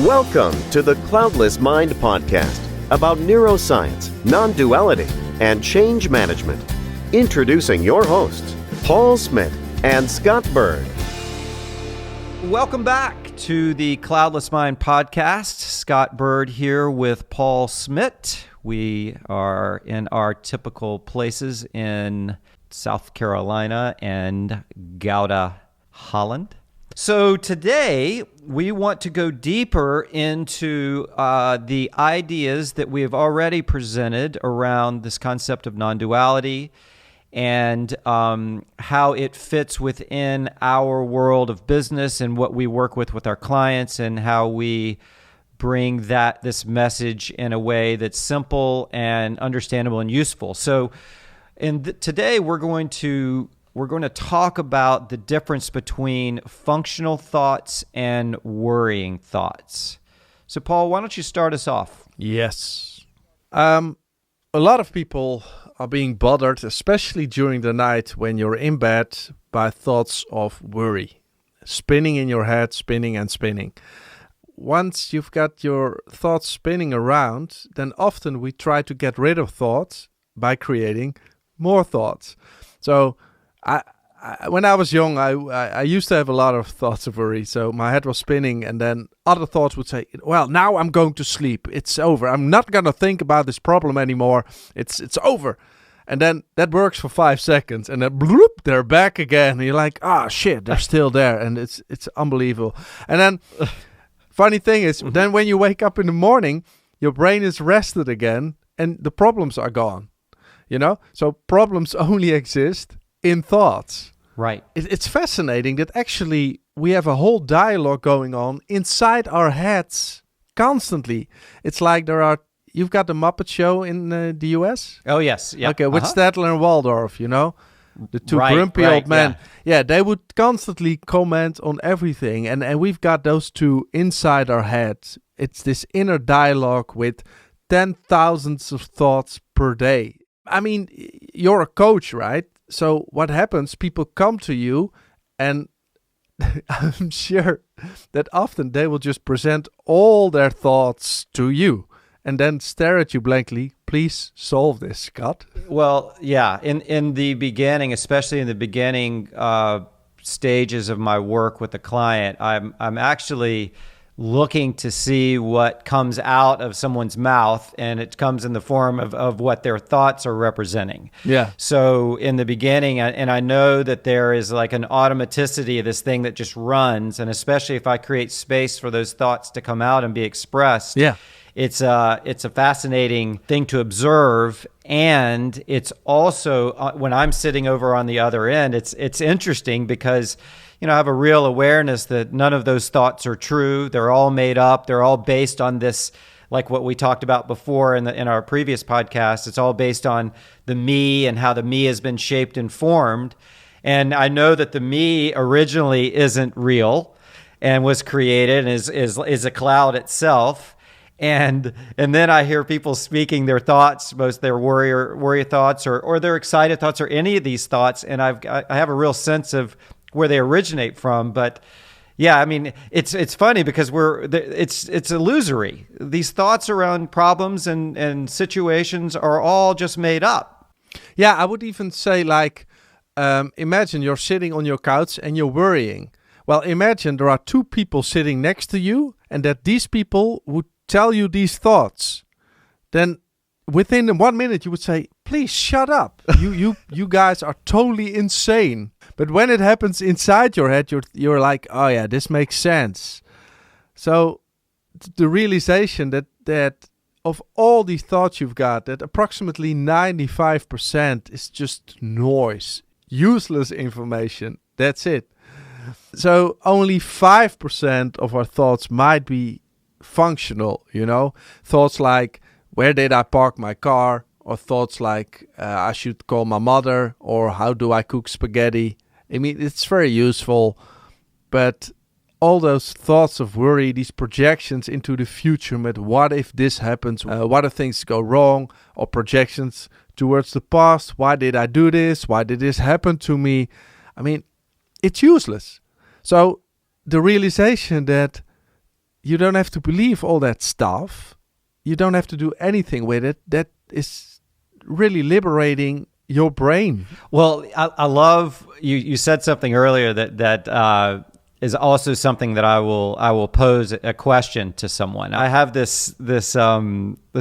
Welcome to the Cloudless Mind podcast about neuroscience, non-duality, and change management. Introducing your hosts, Paul Smith and Scott Bird. Welcome back to the Cloudless Mind podcast. Scott Bird here with Paul Smith. We are in our typical places in South Carolina and Gouda, Holland. So today we want to go deeper into the ideas that we have already presented around this concept of non-duality and how it fits within our world of business and what we work with our clients, and how we bring this message in a way that's simple and understandable and useful. So today we're going to talk about the difference between functional thoughts and worrying thoughts. So, Paul, why don't you start us off? Yes. A lot of people are being bothered, especially during the night when you're in bed, by thoughts of worry, spinning in your head, spinning and spinning. Once you've got your thoughts spinning around, then often we try to get rid of thoughts by creating more thoughts. So when I was young, I used to have a lot of thoughts of worry. So my head was spinning, and then other thoughts would say, well, now I'm going to sleep. It's over. I'm not going to think about this problem anymore. It's over. And then that works for 5 seconds, and then bloop, they're back again. And you're like, shit, they're still there. And it's unbelievable. And then funny thing is, then when you wake up in the morning, your brain is rested again, and the problems are gone. So problems only exist in thoughts. Right. It's fascinating that actually we have a whole dialogue going on inside our heads constantly. It's like you've got the Muppet Show in the US? Oh, yes. Yeah. Okay, with Statler and Waldorf, the two grumpy old men. Yeah, they would constantly comment on everything. And we've got those two inside our heads. It's this inner dialogue with 10,000s of thoughts per day. I mean, you're a coach, right? So what happens, people come to you, and I'm sure that often they will just present all their thoughts to you and then stare at you blankly. Please solve this, Scott. Well, yeah, in the beginning, especially in the beginning stages of my work with the client, I'm actually looking to see what comes out of someone's mouth, and it comes in the form of what their thoughts are representing. Yeah. So in the beginning, and I know that there is like an automaticity of this thing that just runs, and especially if I create space for those thoughts to come out and be expressed. Yeah. It's a fascinating thing to observe, and it's also when I'm sitting over on the other end, it's interesting because I have a real awareness that none of those thoughts are true. They're all made up. They're all based on this, like what we talked about before in our previous podcast. It's all based on the me and how the me has been shaped and formed. And I know that the me originally isn't real and was created and is a cloud itself. And then I hear people speaking their thoughts, both their worry thoughts or their excited thoughts or any of these thoughts. And I have a real sense of where they originate from. But yeah, I mean, it's funny because it's illusory. These thoughts around problems and situations are all just made up. Yeah, I would even say imagine you're sitting on your couch and you're worrying. Well, imagine there are two people sitting next to you, and that these people would tell you these thoughts. Then within 1 minute you would say, please shut up. You guys are totally insane. But when it happens inside your head, you're like, oh yeah, this makes sense. So the realization that of all these thoughts you've got, that approximately 95% is just noise, useless information. That's it. So only 5% of our thoughts might be functional, thoughts like, where did I park my car? Or thoughts like, I should call my mother, or how do I cook spaghetti? I mean, it's very useful, but all those thoughts of worry, these projections into the future, with what if this happens, what if things go wrong, or projections towards the past, why did I do this, why did this happen to me? I mean, it's useless. So the realization that you don't have to believe all that stuff. You don't have to do anything with it. That is really liberating your brain. Well, I love you said something earlier that is also something that I will pose a question to someone. I have this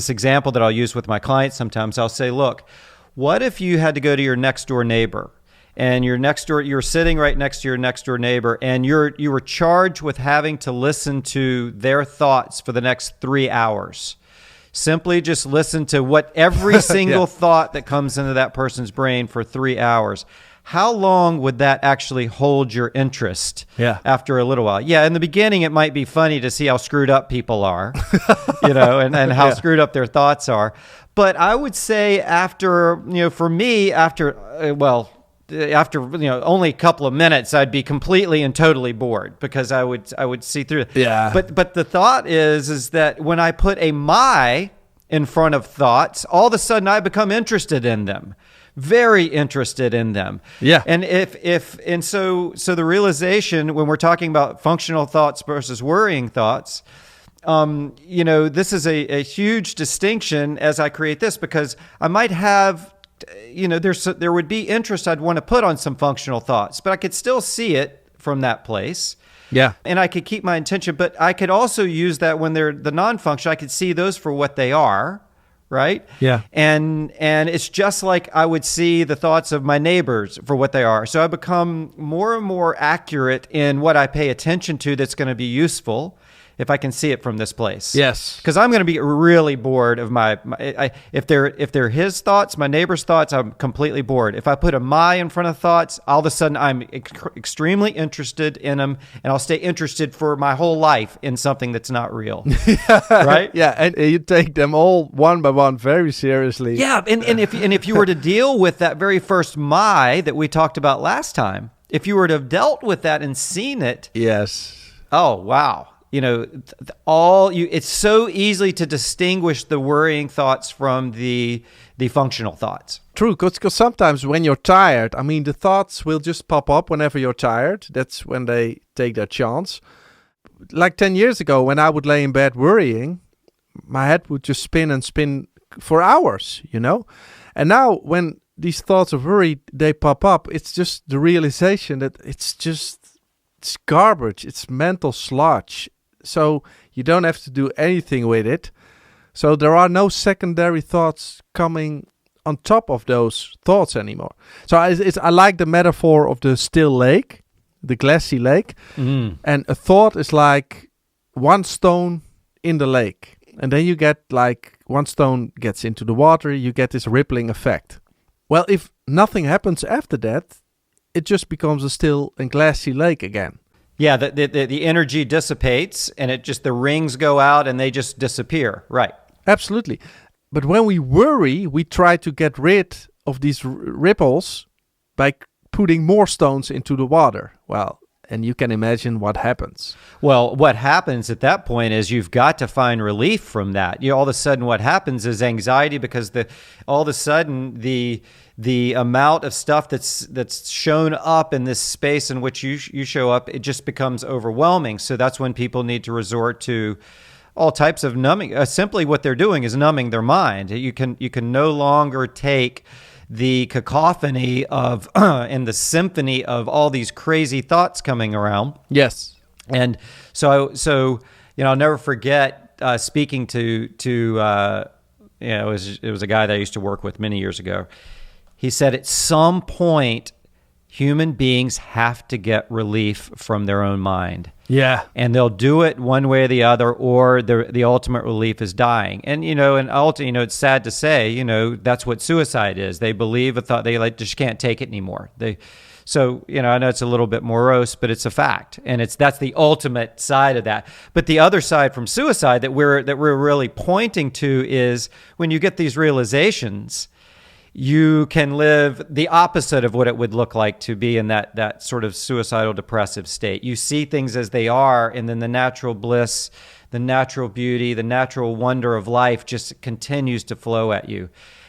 example that I'll use with my clients sometimes. I'll say, look, what if you had to go to your next door neighbor, and you're sitting right next to your next door neighbor, and you were charged with having to listen to their thoughts for the next 3 hours. Simply just listen to what every single thought that comes into that person's brain for 3 hours. How long would that actually hold your interest after a little while? Yeah, in the beginning, it might be funny to see how screwed up people are, and how screwed up their thoughts are. But I would say after only a couple of minutes, I'd be completely and totally bored because I would see through it. Yeah. But the thought is that when I put a my in front of thoughts, all of a sudden I become interested in them. Very interested in them. Yeah. And so the realization when we're talking about functional thoughts versus worrying thoughts, this is a huge distinction as I create this, because I might have, there would be interest I'd want to put on some functional thoughts, but I could still see it from that place. Yeah. And I could keep my intention, but I could also use that when they're the non-functional, I could see those for what they are. Right? Yeah. And it's just like I would see the thoughts of my neighbors for what they are. So I become more and more accurate in what I pay attention to that's going to be useful if I can see it from this place. Yes. Because I'm going to be really bored of if they're his thoughts, my neighbor's thoughts, I'm completely bored. If I put a my in front of thoughts, all of a sudden I'm extremely interested in them, and I'll stay interested for my whole life in something that's not real. Right? Yeah, and you take them all one by one very seriously. Yeah, and if you were to deal with that very first my that we talked about last time, if you were to have dealt with that and seen it, yes. Oh, wow. It's so easy to distinguish the worrying thoughts from the functional thoughts. True, because sometimes when you're tired, the thoughts will just pop up whenever you're tired. That's when they take their chance. Like 10 years ago, when I would lay in bed worrying, my head would just spin and spin for hours, And now when these thoughts of worry, they pop up, it's just the realization that it's garbage, it's mental sludge. So you don't have to do anything with it. So there are no secondary thoughts coming on top of those thoughts anymore. So I like the metaphor of the still lake, the glassy lake. Mm. And a thought is like one stone in the lake. And then you get like one stone gets into the water, you get this rippling effect. Well, if nothing happens after that, it just becomes a still and glassy lake again. Yeah, the energy dissipates, and the rings go out and they just disappear. Right. Absolutely. But when we worry, we try to get rid of these ripples by putting more stones into the water. Well, and you can imagine what happens. Well, what happens at that point is you've got to find relief from that. All of a sudden what happens is anxiety, because all of a sudden the amount of stuff that's shown up in this space in which you show up, it just becomes overwhelming. So that's when people need to resort to all types of numbing. Simply what they're doing is numbing their mind. You can no longer take the cacophony of and the symphony of all these crazy thoughts coming around. Yes. And so I'll never forget speaking to it was a guy that I used to work with many years ago. He said at some point human beings have to get relief from their own mind. Yeah. And they'll do it one way or the other, or the ultimate relief is dying. And, it's sad to say, that's what suicide is. They believe a thought, they just can't take it anymore. So, I know it's a little bit morose, but it's a fact. And that's the ultimate side of that. But the other side from suicide that we're really pointing to is when you get these realizations, you can live the opposite of what it would look like to be in that sort of suicidal depressive state. You see things as they are, and then the natural bliss, the natural beauty, the natural wonder of life just continues to flow at you.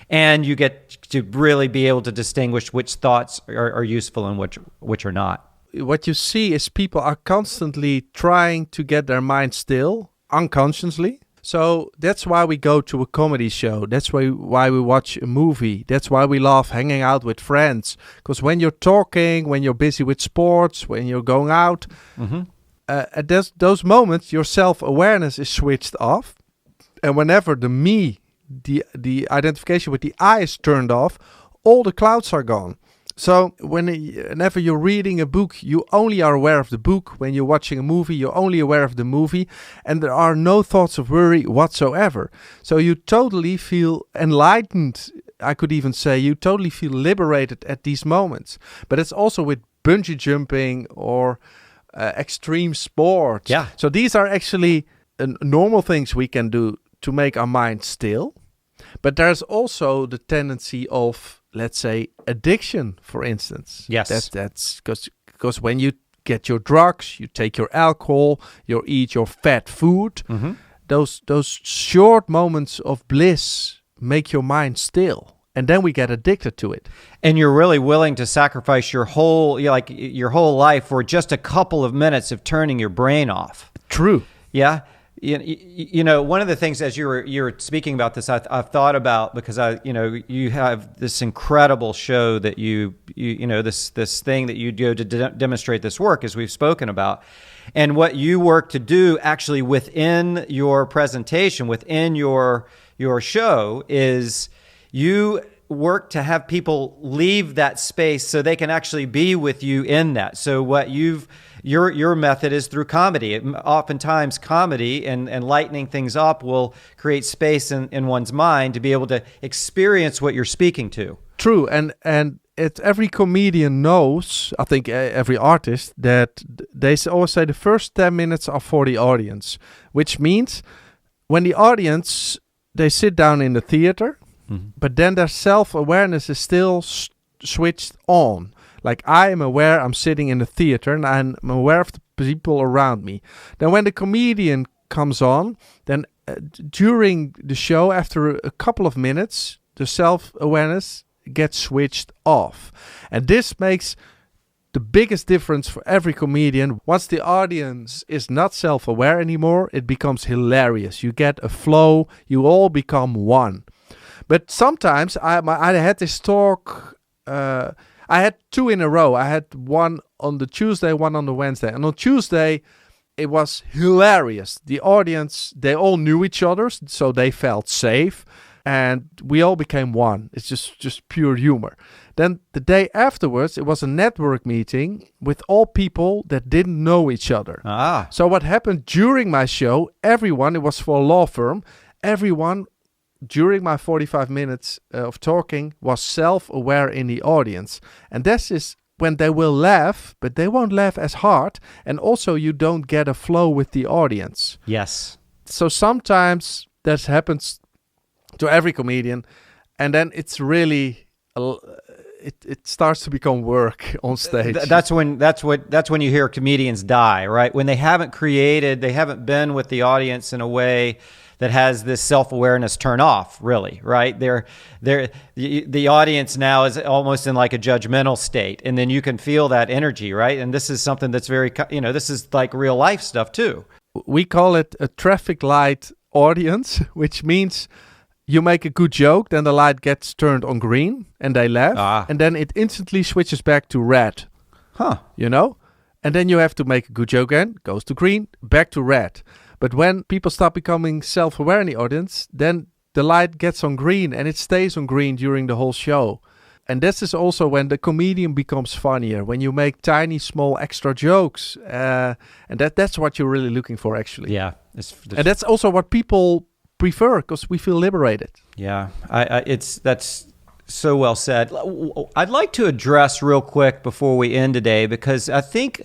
And you get to really be able to distinguish which thoughts are useful and which are not. what you see is people are constantly trying to get their mind still, unconsciously. So that's why we go to a comedy show. That's why we watch a movie. That's why we love hanging out with friends. Because when you're talking, when you're busy with sports, when you're going out, at those moments, your self-awareness is switched off. And whenever the identification with the I is turned off, all the clouds are gone. So whenever you're reading a book, you only are aware of the book. When you're watching a movie, you're only aware of the movie. And there are no thoughts of worry whatsoever. So you totally feel enlightened. I could even say you totally feel liberated at these moments. But it's also with bungee jumping or extreme sports. Yeah. So these are actually normal things we can do to make our mind still. But there's also the tendency of, let's say, addiction, for instance. Yes. That's because when you get your drugs, you take your alcohol, you eat your fat food, those short moments of bliss make your mind still. And then we get addicted to it. And you're really willing to sacrifice your whole life for just a couple of minutes of turning your brain off. True. Yeah. You know, one of the things as you were speaking about this, I've thought about, because you have this incredible show that you know, this thing that you do to demonstrate this work, as we've spoken about, and what you work to do actually within your presentation, within your show, is you work to have people leave that space so they can actually be with you in that. So what your method is through comedy. Oftentimes comedy and lightening things up will create space in one's mind to be able to experience what you're speaking to. True. And every comedian knows, I think every artist, that they always say the first 10 minutes are for the audience, which means when the audience, they sit down in the theater, but then their self-awareness is still switched on. Like, I am aware I'm sitting in the theater and I'm aware of the people around me. Then when the comedian comes on, then during the show, after a couple of minutes, the self-awareness gets switched off. And this makes the biggest difference for every comedian. Once the audience is not self-aware anymore, it becomes hilarious. You get a flow, you all become one. But sometimes I had this talk, I had two in a row. I had one on the Tuesday, one on the Wednesday. And on Tuesday, it was hilarious. The audience, they all knew each other, so they felt safe. And we all became one. It's just pure humor. Then the day afterwards, it was a network meeting with all people that didn't know each other. So what happened during my show, everyone, it was for a law firm, everyone during my 45 minutes of talking was self-aware in the audience. And this is when they will laugh, but they won't laugh as hard. And also you don't get a flow with the audience. Yes. So sometimes that happens to every comedian. And then it's really, it starts to become work on stage. That's when you hear comedians die, right? When they haven't been with the audience in a way that has this self-awareness turn off, really, right? The audience now is almost in like a judgmental state, and then you can feel that energy, right? And this is something that's very, this is like real life stuff too. We call it a traffic light audience, which means you make a good joke, then the light gets turned on green, and they laugh, and then it instantly switches back to red. And then you have to make a good joke again, goes to green, back to red. But when people start becoming self-aware in the audience, then the light gets on green and it stays on green during the whole show. And this is also when the comedian becomes funnier, when you make tiny, small extra jokes. And that's what you're really looking for, actually. Yeah. And that's also what people prefer, because we feel liberated. Yeah, that's so well said. I'd like to address real quick before we end today, because I think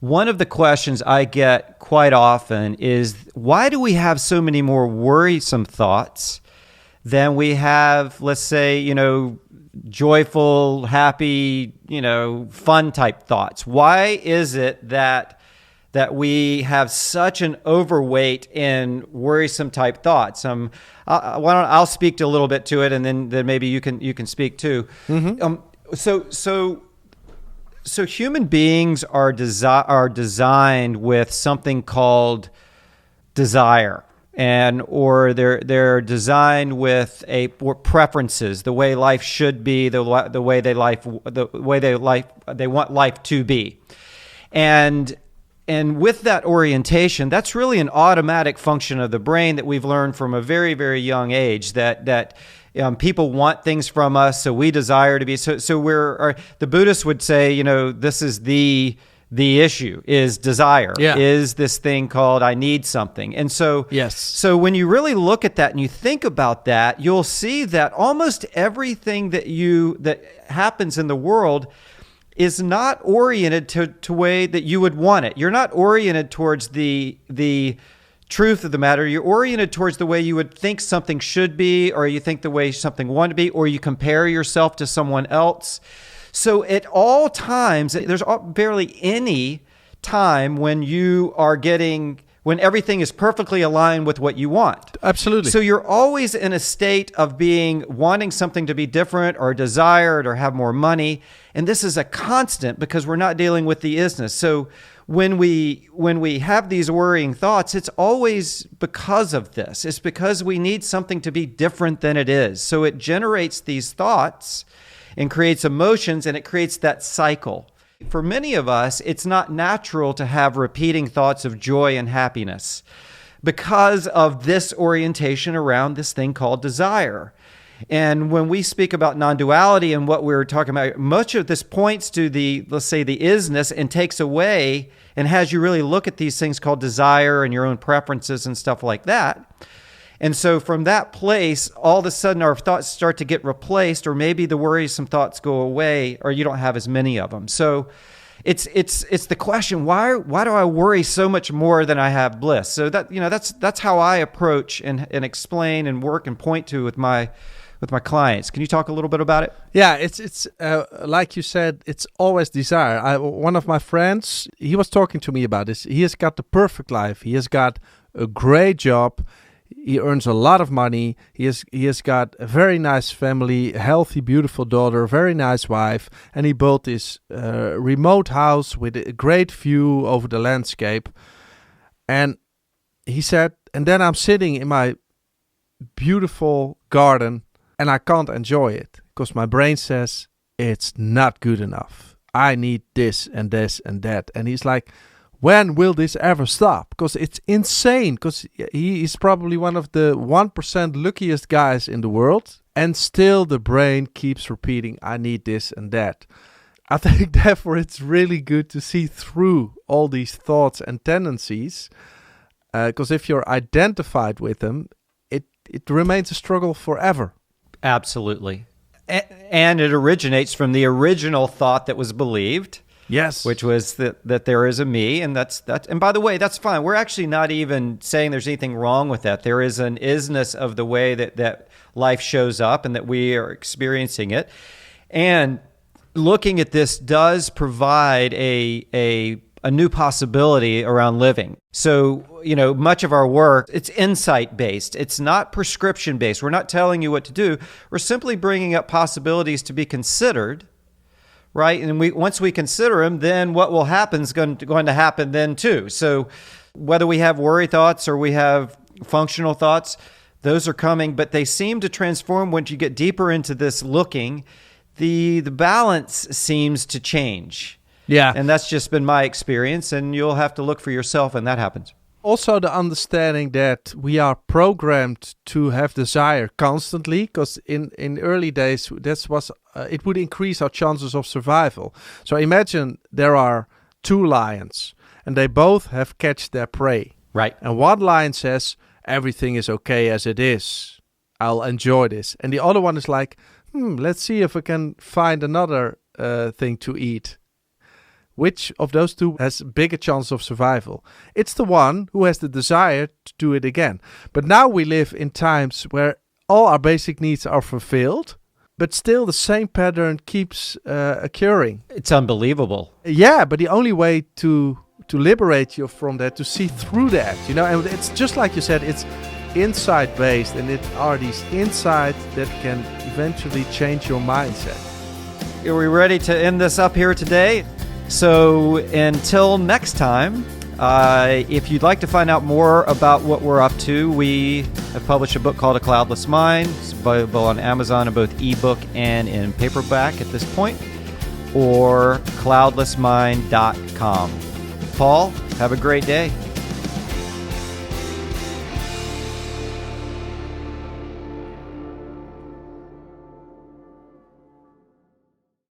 one of the questions I get quite often is, why do we have so many more worrisome thoughts than we have, let's say, joyful, happy, fun type thoughts? Why is it that we have such an overweight in worrisome type thoughts? I'll speak to a little bit to it, and then maybe you can speak too. So So human beings are designed with something called desire, or they're designed with preferences, the way life should be, the way they want life to be, and with that orientation, that's really an automatic function of the brain that we've learned from a very, very young age, that people want things from us, so we desire to be. So the Buddhists would say, this is the issue is desire, is this thing called I need something. And so, yes. So when you really look at that and you think about that, you'll see that almost everything that happens in the world is not oriented to way that you would want it. You're not oriented towards the truth of the matter. You're oriented towards the way you would think something should be, or you think the way something want to be, or you compare yourself to someone else. So at all times, there's barely any time when when everything is perfectly aligned with what you want. Absolutely. So you're always in a state of wanting something to be different or desired or have more money. And this is a constant because we're not dealing with the isness. So when we have these worrying thoughts, it's always because of this. It's because we need something to be different than it is. So it generates these thoughts and creates emotions, and it creates that cycle. For many of us, it's not natural to have repeating thoughts of joy and happiness because of this orientation around this thing called desire. And when we speak about non-duality and what we're talking about, much of this points to let's say the isness, and takes away and has you really look at these things called desire and your own preferences and stuff like that. And so from that place, all of a sudden our thoughts start to get replaced, or maybe the worrisome thoughts go away, or you don't have as many of them. So it's the question, why do I worry so much more than I have bliss? So that's how I approach and explain and work and point to with my clients. Can you talk a little bit about it? Yeah, it's like you said, it's always desire. One of my friends, he was talking to me about this. He has got the perfect life. He has got a great job. He earns a lot of money. He has got a very nice family, a healthy, beautiful daughter, a very nice wife, and he built this remote house with a great view over the landscape. And he said, and then I'm sitting in my beautiful garden and I can't enjoy it because my brain says it's not good enough. I need this and this and that. And he's like, when will this ever stop? Because it's insane. Because he is probably one of the 1% luckiest guys in the world. And still the brain keeps repeating, I need this and that. I think therefore it's really good to see through all these thoughts and tendencies. Because if you're identified with them, it remains a struggle forever. Absolutely. And it originates from the original thought that was believed. Yes. Which was that there is a me, and that's and by the way, that's fine. We're actually not even saying there's anything wrong with that. There is an isness of the way that life shows up and that we are experiencing it. And looking at this does provide a new possibility around living. So, much of our work, it's insight-based. It's not prescription-based. We're not telling you what to do. We're simply bringing up possibilities to be considered, right? And once we consider them, then what will happen is going to happen then too. So whether we have worry thoughts or we have functional thoughts, those are coming, but they seem to transform once you get deeper into this looking. The balance seems to change. Yeah. And that's just been my experience, and you'll have to look for yourself when that happens. Also the understanding that we are programmed to have desire constantly, because in early days, it would increase our chances of survival. So imagine there are two lions, and they both have catched their prey. Right. And one lion says, everything is okay as it is. I'll enjoy this. And the other one is like, let's see if we can find another thing to eat. Which of those two has a bigger chance of survival? It's the one who has the desire to do it again. But now we live in times where all our basic needs are fulfilled, but still the same pattern keeps occurring. It's unbelievable. Yeah, but the only way to liberate you from that, to see through that, and it's just like you said, it's insight-based, and it are these insights that can eventually change your mindset. are we ready to end this up here today? So until next time, if you'd like to find out more about what we're up to, we have published a book called A Cloudless Mind. It's available on Amazon in both ebook and in paperback at this point, or cloudlessmind.com. Paul, have a great day.